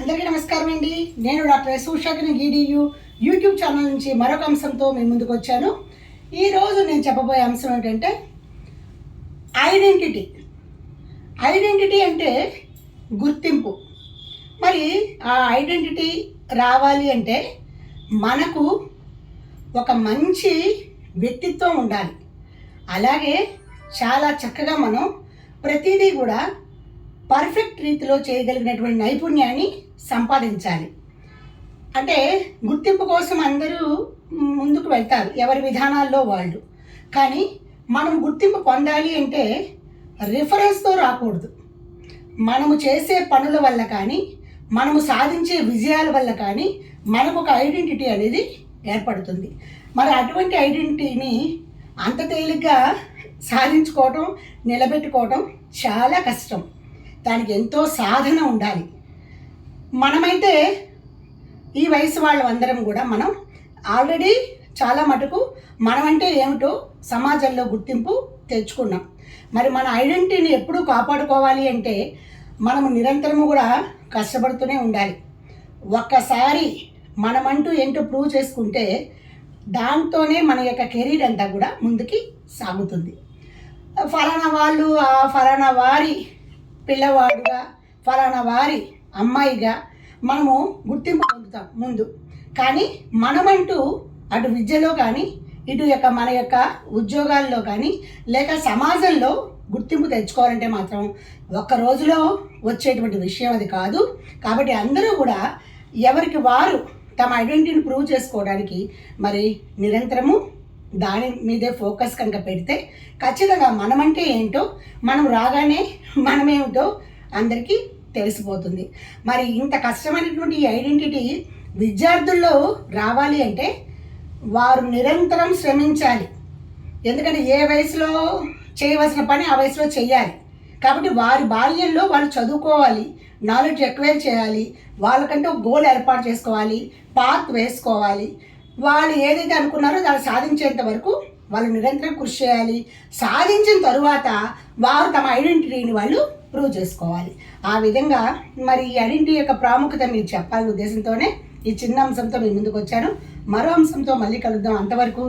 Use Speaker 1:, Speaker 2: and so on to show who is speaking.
Speaker 1: అందరికీ నమస్కారం అండి. నేను డాక్టర్ ఎస్ ఉషాకిని గీడియు యూట్యూబ్ ఛానల్ నుంచి మరొక అంశంతో మీ ముందుకు వచ్చాను. ఈరోజు నేను చెప్పబోయే అంశం ఏంటంటే ఐడెంటిటీ. ఐడెంటిటీ అంటే గుర్తింపు. మరి ఆ ఐడెంటిటీ రావాలి అంటే మనకు ఒక మంచి వ్యక్తిత్వం ఉండాలి. అలాగే చాలా చక్కగా మనం ప్రతిదీ కూడా పర్ఫెక్ట్ రీతిలో చేయగలిగినటువంటి నైపుణ్యాన్ని సంపాదించాలి. అంటే గుర్తింపు కోసం అందరూ ముందుకు వెళ్తారు, ఎవరి విధానాల్లో వాళ్ళు. కానీ మనం గుర్తింపు పొందాలి అంటే రిఫరెన్స్తో రాకూడదు. మనము చేసే పనుల వల్ల కానీ, మనము సాధించే విజయాల వల్ల కానీ మనకు ఒక ఐడెంటిటీ అనేది ఏర్పడుతుంది. మరి అటువంటి ఐడెంటిటీని అంత తేలిగ్గా సాధించుకోవటం, నిలబెట్టుకోవటం చాలా కష్టం. దానికి ఎంతో సాధన ఉండాలి. మనమైతే ఈ వయసు వాళ్ళందరం కూడా మనం ఆల్రెడీ చాలా మటుకు మనమంటే ఏమిటో సమాజంలో గుర్తింపు తెచ్చుకున్నాం. మరి మన ఐడెంటిటీని ఎప్పుడూ కాపాడుకోవాలి అంటే మనము నిరంతరము కూడా కష్టపడుతూనే ఉండాలి. ఒక్కసారి మనమంటూ ఏంటో ప్రూవ్ చేసుకుంటే దాంతోనే మన యొక్క కెరీర్ అంతా కూడా ముందుకి సాగుతుంది. ఫలానా వాళ్ళు ఆ ఫలానా వారి పిల్లవాడుగా, ఫలానా వారి అమ్మాయిగా మనము గుర్తింపు పొందుతాం ముందు. కానీ మనమంటూ అటు విద్యలో కానీ, ఇటు మన యొక్క ఉద్యోగాల్లో కానీ, లేక సమాజంలో గుర్తింపు తెచ్చుకోవాలంటే మాత్రం ఒక్క రోజులో వచ్చేటువంటి విషయం అది కాదు. కాబట్టి అందరూ కూడా ఎవరికి వారు తమ ఐడెంటిటీని ప్రూవ్ చేసుకోవడానికి మరి నిరంతరము దాని మీదే ఫోకస్ కనుక పెడితే ఖచ్చితంగా మనమంటే ఏంటో, మనం రాగానే మనమేమిటో అందరికీ తెలిసిపోతుంది. మరి ఇంత కష్టమైనటువంటి ఈ ఐడెంటిటీ విద్యార్థుల్లో రావాలి అంటే వారు నిరంతరం శ్రమించాలి. ఎందుకంటే ఏ వయసులో చేయవలసిన పని ఆ వయసులో చేయాలి. కాబట్టి వారి బాల్యంలో వాళ్ళు చదువుకోవాలి, నాలెడ్జ్ ఎక్వైర్ చేయాలి, వాళ్ళకంటే ఒక గోల్ ఏర్పాటు చేసుకోవాలి, పాత్ వేసుకోవాలి. వాళ్ళు ఏదైతే అనుకున్నారో దాన్ని సాధించేంత వరకు వాళ్ళు నిరంతరం కృషి చేయాలి. సాధించిన తరువాత వారు తమ ఐడెంటిటీని వాళ్ళు ప్రూవ్ చేసుకోవాలి. ఆ విధంగా మరి ఈ ఐడెంటిటీ యొక్క ప్రాముఖ్యత మీరు చెప్పాలనే ఉద్దేశంతోనే ఈ చిన్న అంశంతో మీ ముందుకు వచ్చాను. మరో అంశంతో మళ్ళీ కలుద్దాం. అంతవరకు